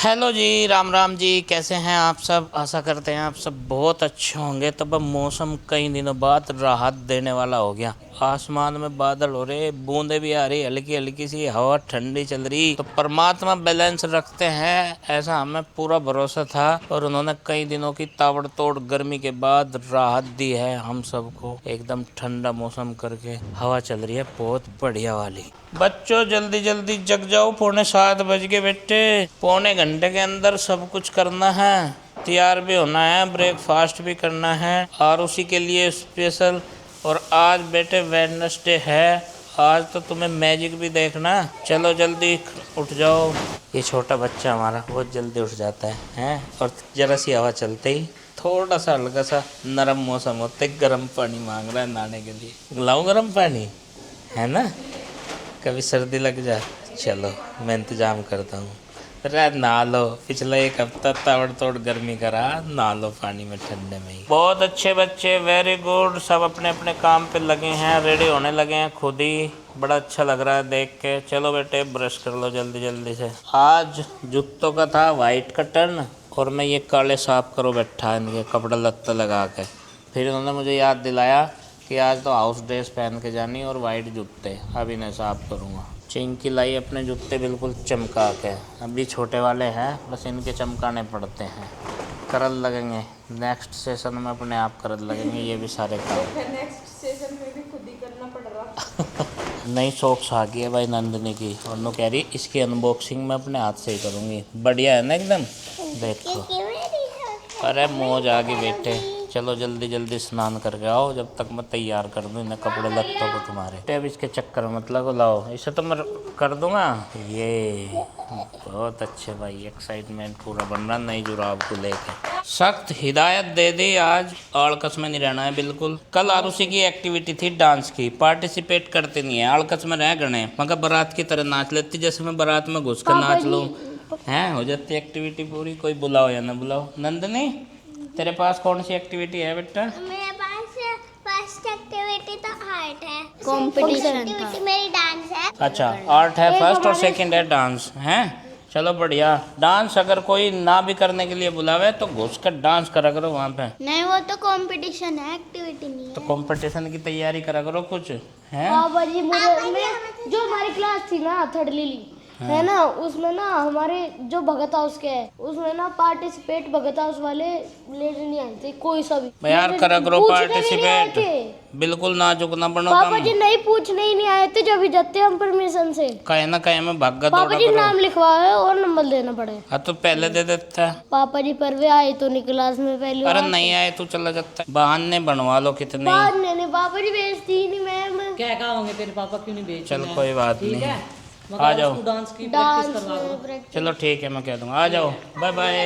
Hello जी, राम राम जी। कैसे हैं आप सब? आशा करते हैं आप सब बहुत अच्छे होंगे। तब अब मौसम कई दिनों बाद राहत देने वाला हो गया। आसमान में बादल हो रहे, बूंदे भी आ रही, हल्की हल्की सी हवा ठंडी चल रही। तो परमात्मा बैलेंस रखते हैं, ऐसा हमें पूरा भरोसा था। और उन्होंने कई दिनों की ताबड़तोड़ गर्मी के बाद राहत दी है हम सबको। एकदम ठंडा मौसम करके हवा चल रही है बहुत बढ़िया वाली। बच्चों जल्दी जल्दी जग जाओ, 6:45 बज गए बेटे। पौने घंटे के अंदर सब कुछ करना है, तैयार भी होना है, ब्रेकफास्ट भी करना है और उसी के लिए स्पेशल। और आज बेटे वेडनेसडे है, आज तो तुम्हें मैजिक भी देखना। चलो जल्दी उठ जाओ। ये छोटा बच्चा हमारा बहुत जल्दी उठ जाता है और जरा सी हवा चलते ही थोड़ा सा हल्का सा नरम मौसम होते गर्म पानी मांग रहा है नहाने के लिए। लाऊं गर्म पानी, है ना? कभी सर्दी लग जाए, चलो मैं इंतज़ाम करता हूँ। अरे नहा लो, पिछला एक हफ्ता ताबड़तोड़ गर्मी करा, नहा लो पानी में ठंडे में ही। बहुत अच्छे बच्चे, वेरी गुड। सब अपने अपने काम पे लगे हैं, रेडी होने लगे हैं खुद ही। बड़ा अच्छा लग रहा है देख के। चलो बेटे ब्रश कर लो जल्दी जल्दी से। आज जूतों का था वाइट का टर्न और मैं ये काले साफ करो बैठा इनके कपड़ा लत्ता लगा के। फिर उन्होंने मुझे याद दिलाया कि आज तो हाउस ड्रेस पहन के जानी और वाइट जूते, अब इन्हें साफ करूँगा। चिंकी लाई अपने जूते बिल्कुल चमका के। अभी छोटे वाले हैं, बस इनके चमकाने पड़ते हैं। करल लगेंगे नेक्स्ट सेशन में, अपने आप करल लगेंगे ये भी सारे काम। नेक्स्ट सेशन में भी खुद ही करना पड़ रहा। नई सॉक्स आ गई है भाई नंदिनी की, और नो कह रही इसकी अनबॉक्सिंग मैं अपने हाथ से ही करूँगी। बढ़िया है ना एकदम, देखो। अरे मौज आ गई बेटे। चलो जल्दी जल्दी स्नान करके आओ, जब तक मैं तैयार कर दूँ इन्हें कपड़े लगते को तुम्हारे। अब इसके चक्कर में मतलब लाओ, इसे तो मैं कर दूंगा। ये बहुत अच्छे भाई, एक्साइटमेंट पूरा बन रहा नई जुराब को लेकर। सख्त हिदायत दे दी, आज आलकस में नहीं रहना है बिल्कुल। कल आरुषि की एक्टिविटी थी डांस की, पार्टिसिपेट करते नहीं है, आलकस में रह गए, मगर बारात की तरह नाच लेती, जैसे मैं बारात में घुस कर नाच लूँ हैं। हो जाती एक्टिविटी पूरी, कोई बुलाओ या ना बुलाओ। नंदनी तेरे पास कौन सी एक्टिविटी है बेटा? मेरे पास फर्स्ट एक्टिविटी तो आर्ट है, कंपटीशन एक्टिविटी मेरी डांस है। अच्छा, आर्ट है फर्स्ट और सेकंड है डांस है। चलो बढ़िया। डांस अगर कोई ना भी करने के लिए बुलावे तो घुस कर डांस करा करो वहाँ पे। नहीं वो तो कंपटीशन है, एक्टिविटी नहीं तो है। कंपटीशन की तैयारी करा करो कुछ है। बाबा जी जो हमारी क्लास थी ना थर्ड लिली है ना, उसमें ना हमारे जो भगत हाउस के है उसमें ना पार्टिसिपेट भगत हाउस वाले लेने नहीं आए थे कोई सा भी। यार करा करो पूछने भी नहीं आए पार्टिसिपेट, थे। बिल्कुल नाजुक ना बनो पापा तुम। जी नहीं पूछने ही नहीं आए थे, जब ही जाते हम परमिशन से। कहे ना कहे में भागा पापा दौड़ा जी करो। नाम लिखवाए और नंबर देना पड़े। हाँ तो पहले दे देता। पापा जी पर वे आए तो नहीं क्लास में पहली अरे बार। नहीं आए तो चला जाता, बहाने बनवा लो कितने। बाद नहीं पापा जी बेइज्जती ही नहीं मैम। क्या कहा होंगे तेरे पापा क्यों नहीं भेज? चल कोई बात ठीक नहीं, है, आ जाओ। डांस की डांस प्रैक्टिस करवा दो। चलो ठीक है, मैं कह दूंगा आ जाओ। बाय बाय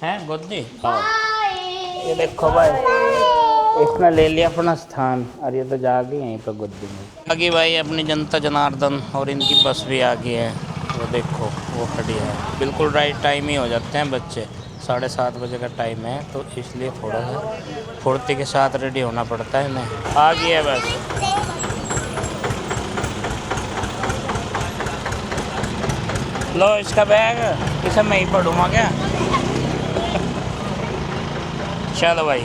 हैं गोदी। आओ बाय। ये देखो भाई, इसने ले लिया अपना स्थान और ये तो जागी यहीं पर गोदी में। आगे भाई अपनी जनता जनार्दन और इनकी बस भी आ गई है, वो देखो वो खड़ी है। बिल्कुल राइट टाइम ही हो जाते हैं बच्चे, 7:30 बजे का टाइम है, तो इसलिए थोड़ा सा फुर्ती के साथ रेडी होना पड़ता है इन्हें। आ गई है बस। लो इसका बैग, इसे मैं ही पढ़ूँगा क्या? चलो भाई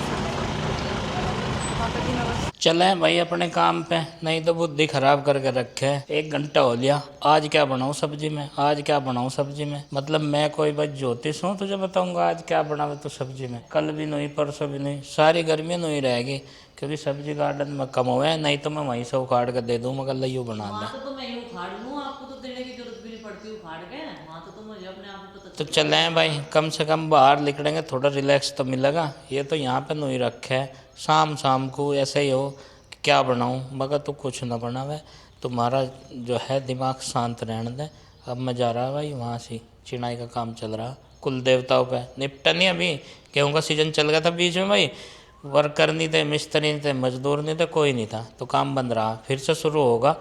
चले भाई अपने काम पे, नहीं तो बुद्धि खराब करके रखे। 1 घंटा हो लिया, आज क्या बनाऊँ सब्जी में, आज क्या बनाऊँ सब्जी में। मतलब मैं कोई बस ज्योतिष हूँ तुझे बताऊँगा आज क्या बनावे तो सब्जी में। कल भी नहीं, परसों भी नहीं, सारी गर्मी नहीं रहेगी, क्योंकि सब्जी गार्डन में कम हुआ है। नहीं तो मैं वहीं से उखाड़ कर दे दूँ, मगर लइयो बना दे। तो मैं उखाड़ लूँ, आपको तो देने की जरूरत भी नहीं पड़ती उखाड़ के। वहाँ तो मुझे अपने आप को तो चले भाई, कम से कम बाहर निकलेंगे थोड़ा रिलैक्स तो मिलेगा। ये तो यहाँ पे नहीं रखे है, शाम शाम को ऐसे ही हो कि क्या बनाऊँ, मगर तू कुछ ना बनावे, तुम्हारा जो है दिमाग शांत रहने दे। अब मैं जा रहा भाई वहाँ से, चिनाई का काम चल रहा, कुल देवताओं पे निपटा नहीं अभी। गेहूँ का सीजन चल गया था बीच में भाई, वर्कर नहीं थे, मिस्त्री नहीं थे, मजदूर नहीं थे, कोई नहीं था, तो काम बंद रहा। फिर से शुरू होगा,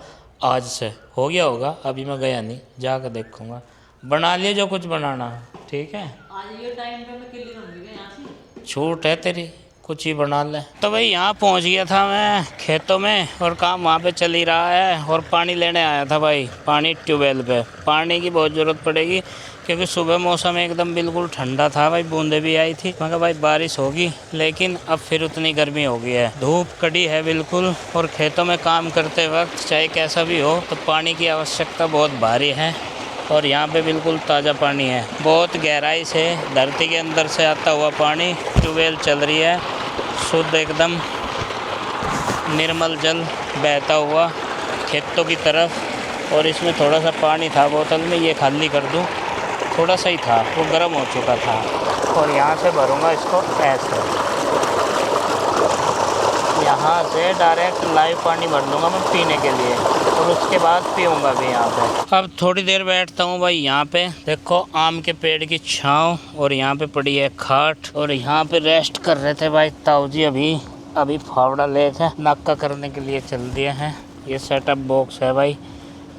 आज से हो गया होगा। अभी मैं गया नहीं, जाकर देखूँगा। बना लिए जो कुछ बनाना, ठीक है। आज ये टाइम पे मैं किले रहूँगी यहाँ से। छूट है तेरी, कुछ ही बना ले। तो भाई यहाँ पहुँच गया था मैं खेतों में, और काम वहाँ पे चल ही रहा है। और पानी लेने आया था भाई, पानी ट्यूबवेल पे। पानी की बहुत ज़रूरत पड़ेगी, क्योंकि सुबह मौसम एकदम बिल्कुल ठंडा था भाई, बूंदे भी आई थी। मैं कहा भाई बारिश होगी, लेकिन अब फिर उतनी गर्मी हो गई है, धूप कड़ी है बिल्कुल। और खेतों में काम करते वक्त चाहे कैसा भी हो तो पानी की आवश्यकता बहुत भारी है। और यहाँ पे बिल्कुल ताज़ा पानी है, बहुत गहराई से धरती के अंदर से आता हुआ पानी। ट्यूबवेल चल रही है, शुद्ध एकदम निर्मल जल बहता हुआ खेतों की तरफ। और इसमें थोड़ा सा पानी था बोतल में, ये खाली कर दूं, थोड़ा सा ही था, वो गर्म हो चुका था। और यहाँ से भरूँगा इसको ऐसे, यहाँ से डायरेक्ट लाइव पानी भर लूँगा मैं पीने के लिए, और उसके बाद पीऊँगा भी यहाँ पे। अब थोड़ी देर बैठता हूँ भाई यहाँ पे। देखो आम के पेड़ की छाँव, और यहाँ पे पड़ी है खाट, और यहाँ पे रेस्ट कर रहे थे भाई ताऊ जी। अभी फावड़ा लेक है, नाका करने के लिए चल दिए हैं। ये सेटअप बॉक्स है भाई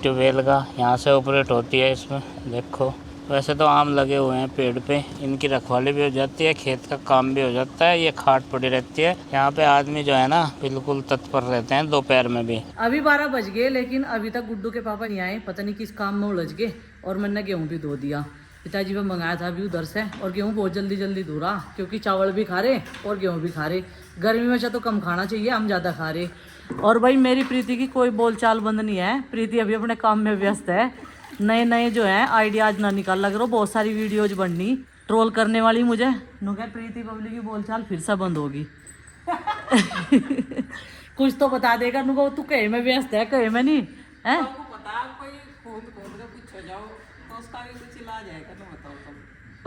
ट्यूबवेल का, यहाँ से ऑपरेट होती है इसमें। देखो वैसे तो आम लगे हुए हैं पेड़ पे, इनकी रखवाली भी हो जाती है, खेत का काम भी हो जाता है। ये खाट पड़ी रहती है यहाँ पे, आदमी जो है ना बिल्कुल तत्पर रहते हैं दोपहर में भी। अभी 12 बज गए, लेकिन अभी तक गुड्डू के पापा नहीं आए, पता नहीं किस काम में उलझ गए। और मैंने गेहूँ भी धो दिया, पिताजी ने मंगाया था अभी उधर से। और गेहूँ बहुत जल्दी जल्दी धो रहा, क्योंकि चावल भी खा रहे और गेहूँ भी खा रहे। गर्मी में तो कम खाना चाहिए, हम ज़्यादा खा रहे। और भाई मेरी प्रीति की कोई बोलचाल बंद नहीं है, प्रीति अभी अपने काम में व्यस्त है। नए नए जो है आइडियाज ना निकाल लग रहा, बहुत सारी वीडियोज बननी ट्रोल करने वाली मुझे। प्रीति बबली की बोलचाल फिर से बंद होगी। कुछ तो बता देगा नुको, तू कहे में व्यस्त है, कहे में नहीं है।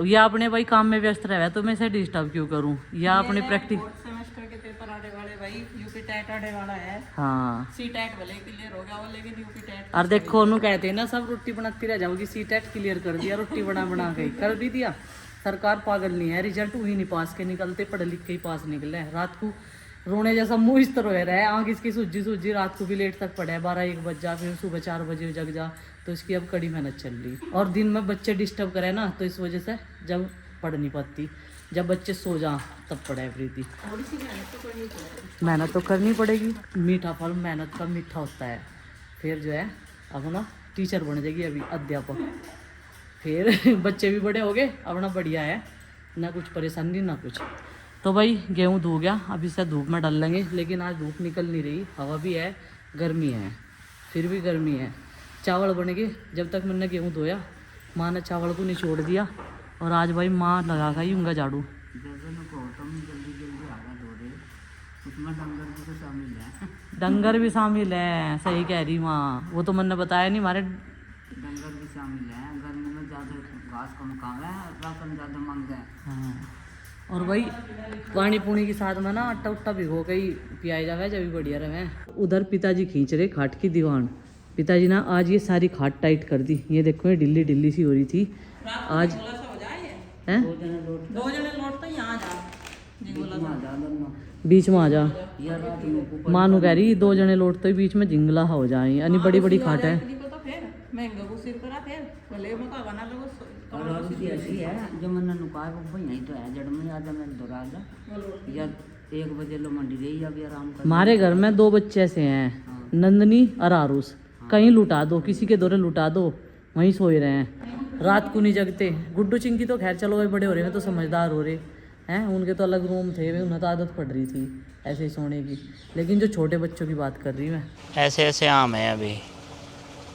या अपने भाई काम में व्यस्त रहे तो मैं इसे डिस्टर्ब क्यों करूं, या अपने प्रैक्टिस सेमेस्टर के पेपर आने वाले भाई, यूपी टेट आने वाला है। हाँ सी टेट भले क्लियर हो गया वो, लेकिन यूपी टेट। और देखो उन्होंने कहते हैं ना सब रोटी बनाती रह जाओगी, सी टेट क्लियर कर दिया, रोटी बना के कर भी दिया। सरकार पागल नहीं है, रिजल्ट वही नहीं पास के निकलते, पढ़ लिख के ही पास निकले। रात को रोने जैसा मुँह इस तरह रहा है, आँख इसकी सूजी रात को भी लेट तक पढ़े, 12-1 बज जा, फिर सुबह 4 बजे जग जा। तो इसकी अब कड़ी मेहनत चल रही। और दिन में बच्चे डिस्टर्ब करे ना, तो इस वजह से जब पढ़ नहीं पाती, जब बच्चे सो जा तब पढ़े प्रीति। मेहनत तो करनी पड़ेगी, मीठा फल मेहनत का मीठा होता है। फिर जो है अपना टीचर बन जाएगी अभी, अध्यापक। फिर बच्चे भी बड़े हो गए, अपना बढ़िया है, ना कुछ परेशानी ना कुछ। तो भाई गेहूँ धो गया, अभी से धूप में डाल लेंगे। लेकिन आज धूप निकल नहीं रही, हवा भी है, गर्मी है, फिर भी गर्मी है। चावल बन गए, जब तक मैंने गेहूँ धोया माँ ने चावल को नहीं छोड़ दिया। और आज भाई माँ लगा गई उनका झाड़ू। डंगर भी शामिल है, सही कह रही माँ, वो तो मैंने बताया नहीं, हमारे डंगर भी शामिल है। गर्मी में ज़्यादा घास कम खावे, राशन ज़्यादा मांगते हैं। हाँ। और भाई पानी पुनी के साथ में ना आटा उट्टा भिगो के ही पियाई जावे, जब भी बढ़िया रहे। उधर पिताजी खींच रहे खाट की दीवान। पिताजी ना आज ये सारी खाट टाइट कर दी, ये देखो ये ढिल्ली ढिल्ली सी हो रही थी आज। हैं 2 जने लौट तो यहाँ बीच में आ जा, मानू कह रही 2 जने लौटते ही बीच में जिंगला हो जाए, यानी बड़ी बड़ी खाट है। जो मैंने नुकाया वो यहीं तो है, जड़ में आजा मैं दोरा या 1 बजे लो मंडी रही, अभी आराम कर। हमारे घर में 2 बच्चे ऐसे हैं, नंदनी और आरुष। कहीं लुटा दो, किसी के दौरे लुटा दो, वहीं सोए रहे हैं, रात को नहीं जगते। गुड्डू चिंकी तो खैर चलो भाई बड़े हो रहे हैं तो समझदार हो रहे हैं, उनके तो अलग रूम थे, उन्हें तो आदत पड़ रही थी ऐसे ही सोने की। लेकिन जो छोटे बच्चों की बात कर रही मैं, ऐसे ऐसे आम है अभी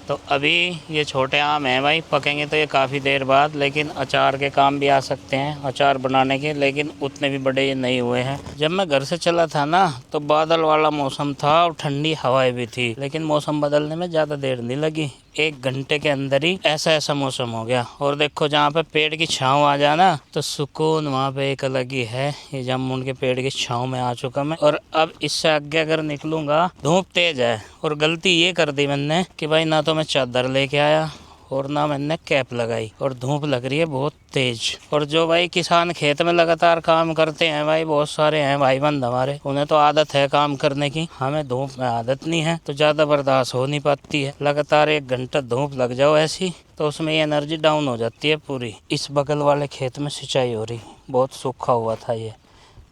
तो। अभी ये छोटे आम हैं भाई, पकेंगे तो ये काफ़ी देर बाद, लेकिन अचार के काम भी आ सकते हैं, अचार बनाने के। लेकिन उतने भी बड़े ये नहीं हुए हैं। जब मैं घर से चला था ना तो बादल वाला मौसम था और ठंडी हवाएं भी थी, लेकिन मौसम बदलने में ज़्यादा देर नहीं लगी, 1 घंटे के अंदर ही ऐसा मौसम हो गया। और देखो जहाँ पे पेड़ की छाँव आ जाना तो सुकून वहाँ पे एक अलग ही है। ये जामुन के पेड़ की छाँव में आ चुका मैं, और अब इससे आगे अगर निकलूँगा धूप तेज है। और गलती ये कर दी मैंने कि भाई ना तो मैं चादर लेके आया और ना मैंने कैप लगाई, और धूप लग रही है बहुत तेज। और जो भाई किसान खेत में लगातार काम करते हैं भाई, बहुत सारे हैं भाई बंद हमारे, उन्हें तो आदत है काम करने की, हमें धूप में आदत नहीं है तो ज़्यादा बर्दाश्त हो नहीं पाती है। लगातार 1 घंटा धूप लग जाओ ऐसी तो उसमें एनर्जी डाउन हो जाती है पूरी। इस बगल वाले खेत में सिंचाई हो रही, बहुत सूखा हुआ था ये,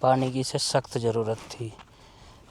पानी की इसे सख्त ज़रूरत थी,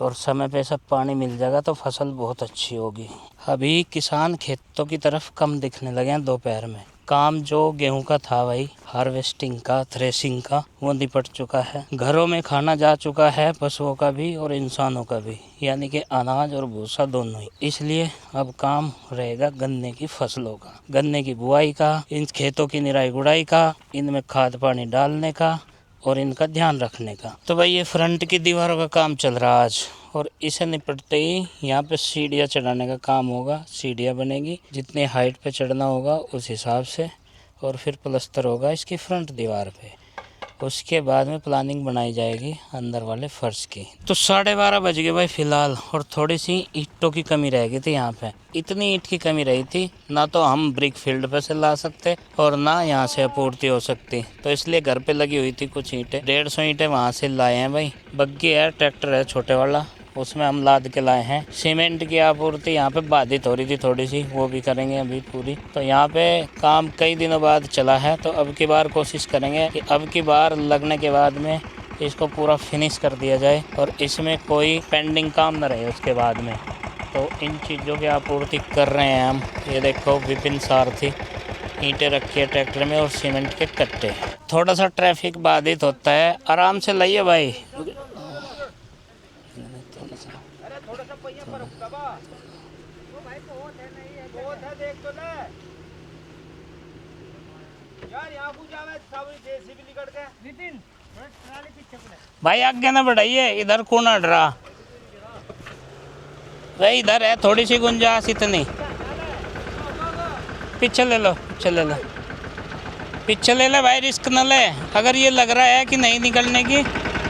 और समय पे सब पानी मिल जाएगा तो फसल बहुत अच्छी होगी। अभी किसान खेतों की तरफ कम दिखने लगे हैं दोपहर में। काम जो गेहूं का था भाई, हार्वेस्टिंग का, थ्रेसिंग का, वो निपट चुका है। घरों में खाना जा चुका है, पशुओं का भी और इंसानों का भी, यानी कि अनाज और भूसा दोनों ही। इसलिए अब काम रहेगा गन्ने की फसलों का, गन्ने की बुआई का, इन खेतों की निराई गुड़ाई का, इनमें खाद पानी डालने का और इनका ध्यान रखने का। तो भाई ये फ्रंट की दीवारों का काम चल रहा है आज, और इसे निपटते ही यहाँ पे सीढ़ियाँ चढ़ाने का काम होगा। सीढ़ियाँ बनेगी, जितनी हाइट पे चढ़ना होगा उस हिसाब से, और फिर प्लस्तर होगा इसकी फ्रंट दीवार पे। उसके बाद में प्लानिंग बनाई जाएगी अंदर वाले फर्श की। तो 12:30 बज गए भाई फ़िलहाल, और थोड़ी सी ईंटों की कमी रह गई थी यहाँ पे। इतनी ईंट की कमी रही थी, ना तो हम ब्रिक फील्ड पे से ला सकते और ना यहाँ से आपूर्ति हो सकती, तो इसलिए घर पे लगी हुई थी कुछ ईंटें। 150 ईंटें वहाँ से लाए हैं भाई। बग्गी है, ट्रैक्टर है छोटे वाला, उसमें हम लाद के लाए हैं। सीमेंट की आपूर्ति यहाँ पे बाधित हो रही थी थोड़ी सी, वो भी करेंगे अभी पूरी। तो यहाँ पे काम कई दिनों बाद चला है, तो अब की बार कोशिश करेंगे कि अब की बार लगने के बाद में इसको पूरा फिनिश कर दिया जाए और इसमें कोई पेंडिंग काम न रहे उसके बाद में। तो इन चीज़ों की आपूर्ति कर रहे हैं हम। ये देखो विपिन सारथी, ईंटें रखी है ट्रैक्टर में और सीमेंट के कट्टे। थोड़ा सा ट्रैफिक बाधित होता है, आराम से लाइए भाई। भाई आगे ना बढ़ाइए, इधर कौन अड़ रहा भाई, इधर है थोड़ी सी गुंजाइश, इतनी पीछे ले लो, पीछे ले लो, पीछे ले ले भाई, रिस्क न ले। अगर ये लग रहा है कि नहीं निकलने की,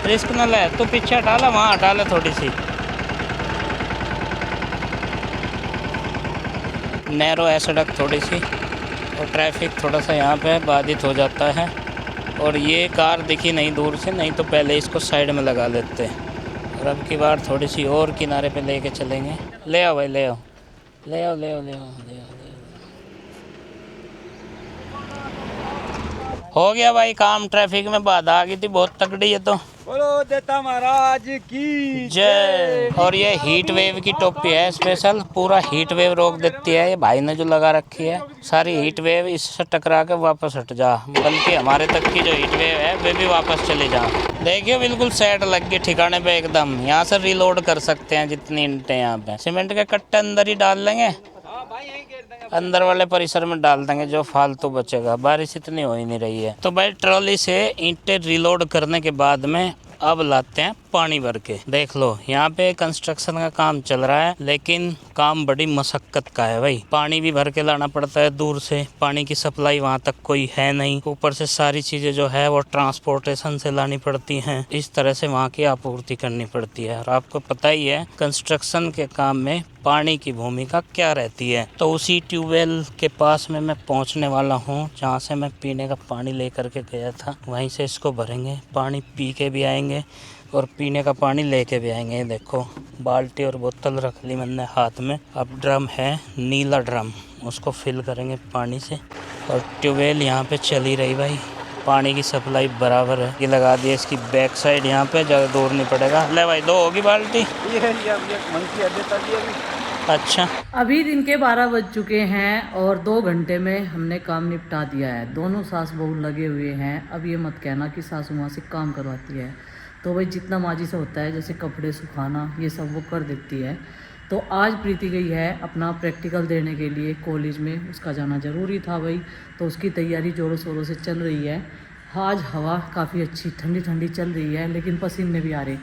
रिस्क न ले तो पीछे हटा ला, वहाँ हटा ले थोड़ी सी। नैरो है सड़क थोड़ी सी, और ट्रैफिक थोड़ा सा यहाँ पे बाधित हो जाता है। और ये कार दिखी नहीं दूर से, नहीं तो पहले इसको साइड में लगा लेते। और अब की बार थोड़ी सी और किनारे पे लेके चलेंगे। ले आओ भाई, ले आओ, ले आओ, ले आओ, ले आओ, ले आओ। हो गया भाई काम, ट्रैफिक में बाधा आ गई थी बहुत तगड़ी है। तो बोलो देता महाराज की जय। और ये हीट वेव की टोपी है स्पेशल, पूरा हीट वेव रोक देती है। ये भाई ने जो लगा रखी है, सारी हीट वेव इससे टकरा के वापस हट जा, बल्कि हमारे तक की जो हीट वेव है वे भी वापस चली जा। देखिए बिल्कुल सेट लग गई ठिकाने पे एकदम। यहाँ से रिलोड कर सकते हैं जितनी ईंटें यहाँ पे। सीमेंट के कट्टे अंदर ही डाल लेंगे, अंदर वाले परिसर में डाल देंगे, जो फालतू बचेगा। बारिश इतनी हो ही नहीं रही है। तो भाई ट्रॉली से ईंटें रिलोड करने के बाद में अब लाते हैं पानी भर के। देख लो यहाँ पे कंस्ट्रक्शन का काम चल रहा है, लेकिन काम बड़ी मशक्कत का है भाई। पानी भी भर के लाना पड़ता है दूर से, पानी की सप्लाई वहाँ तक कोई है नहीं। ऊपर से सारी चीजें जो है वो ट्रांसपोर्टेशन से लानी पड़ती हैं। इस तरह से वहाँ की आपूर्ति करनी पड़ती है। और आपको पता ही है कंस्ट्रक्शन के काम में पानी की भूमिका क्या रहती है। तो उसी ट्यूबवेल के पास में मैं पहुँचने वाला हूँ, जहाँ से मैं पीने का पानी लेकर के गया था। वहीं से इसको भरेंगे, पानी पी के भी आएंगे और पीने का पानी लेके भी आएंगे। देखो बाल्टी और बोतल रख ली मैंने हाथ में। अब ड्रम है नीला ड्रम, उसको फिल करेंगे पानी से। और ट्यूबवेल यहाँ पे चली रही भाई, पानी की सप्लाई बराबर है। ये लगा दिया इसकी बैक साइड, यहाँ पे ज़्यादा दूर नहीं पड़ेगा। ले भाई, 2 होगी बाल्टी। अच्छा, अभी दिन के 12 बज चुके हैं और 2 घंटे में हमने काम निपटा दिया है। दोनों सास बहू लगे हुए हैं। अब ये मत कहना कि सासू माँ से काम करवाती है। तो भाई जितना माजी से होता है, जैसे कपड़े सुखाना ये सब वो कर देती है। तो आज प्रीति गई है अपना प्रैक्टिकल देने के लिए कॉलेज में, उसका जाना ज़रूरी था भाई। तो उसकी तैयारी ज़ोरों शोरों से चल रही है। आज हवा काफ़ी अच्छी ठंडी ठंडी चल रही है, लेकिन पसीने भी आ रहे।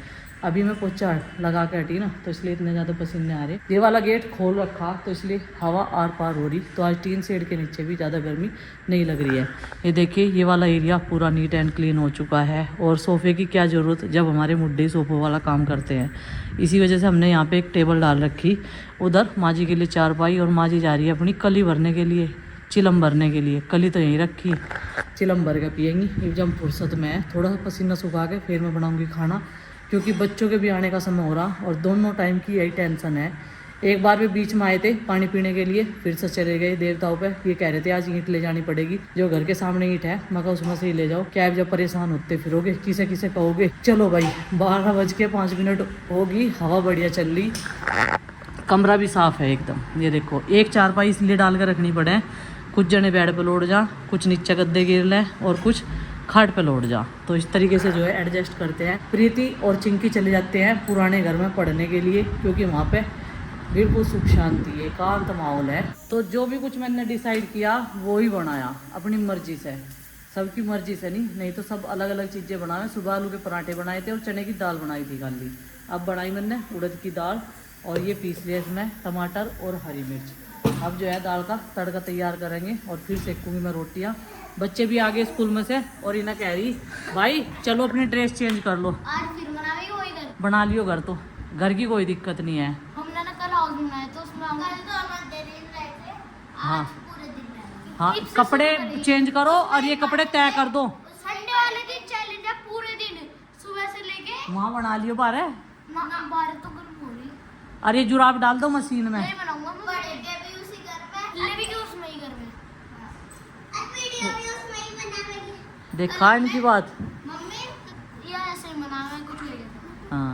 अभी मैं पोछा लगा के हटी ना, तो इसलिए इतने ज़्यादा पसीने आ रहे। ये वाला गेट खोल रखा तो इसलिए हवा आर पार हो रही। तो आज टीन शेड के नीचे भी ज़्यादा गर्मी नहीं लग रही है। ये देखिए ये वाला एरिया पूरा नीट एंड क्लीन हो चुका है। और सोफ़े की क्या ज़रूरत जब हमारे मुड्ढे सोफ़ों वाला काम करते हैं। इसी वजह से हमने यहाँ पे एक टेबल डाल रखी। उधर माँ जी के लिए चारपाई, और माँ जी जा रही है अपनी कली भरने के लिए, चिलम भरने के लिए। कली तो यहीं रखी, चिलम भर के पियेंगी जब फुर्सत में है। थोड़ा सा पसीना सुखा के फिर मैं बनाऊँगी खाना, क्योंकि बच्चों के भी आने का समय हो रहा और दोनों टाइम की यही टेंशन है। एक बार भी बीच में आए थे पानी पीने के लिए, फिर से चले गए देवताओं पे। ये कह रहे थे आज ईंट ले जानी पड़ेगी, जो घर के सामने ईंट है। मैं कहा उसमें से ही ले जाओ, क्या है जब परेशान होते फिरोगे, किसे किसे कहोगे। चलो भाई 12:05 होगी, हवा बढ़िया चल रही, कमरा भी साफ़ है एकदम। ये देखो एक चारपाई इसलिए डाल कर रखनी पड़े, कुछ जने बेड पे लौट जा, कुछ नीचे गद्दे गिर लें और कुछ खाट पे लौट जा। तो इस तरीके से जो है एडजस्ट करते हैं। प्रीति और चिंकी चले जाते हैं पुराने घर में पढ़ने के लिए, क्योंकि वहाँ पे बिल्कुल सुख शांति है, एकांत माहौल है। तो जो भी कुछ मैंने डिसाइड किया वो ही बनाया अपनी मर्जी से, सबकी मर्जी से नहीं तो सब अलग अलग चीज़ें बनाए। सुबह आलू के पराठे बनाए थे और चने की दाल बनाई थी खाली। अब बनाई मैंने उड़द की दाल और ये पीस लिया इसमें टमाटर और हरी मिर्च। अब जो है दाल का तड़का तैयार करेंगे और फिर सेकूंगी मैं रोटियाँ। बच्चे भी आ गए स्कूल में से और इन्हें कह रही भाई चलो अपनी ड्रेस चेंज कर लो। आज फिर बनावे वही घर। बना लियो घर, तो घर की कोई दिक्कत नहीं है। हमने ना कल हाउस बनाया तो उसमें हम कल तो हम देर रहे थे, हाँ आज पूरे दिन रहे। हाँ, कपड़े चेंज करो और ये कपड़े तय कर दो। संडे वाले दिन चैलेंज है, पूरे दिन सुबह से लेके वहाँ बना लियो बारे। ना बाहर तो गर्म हो रही। अरे जुराब डाल दो मशीन में। नहीं बनाऊंगा मैं। बड़े के भी उसी घर में, ले भी के उसमें ही घर में। और वीडियो भी उसमें ही बनावेंगे। देखा इनकी बात। मम्मी ये ऐसे ही बनावे कुछ नहीं। हाँ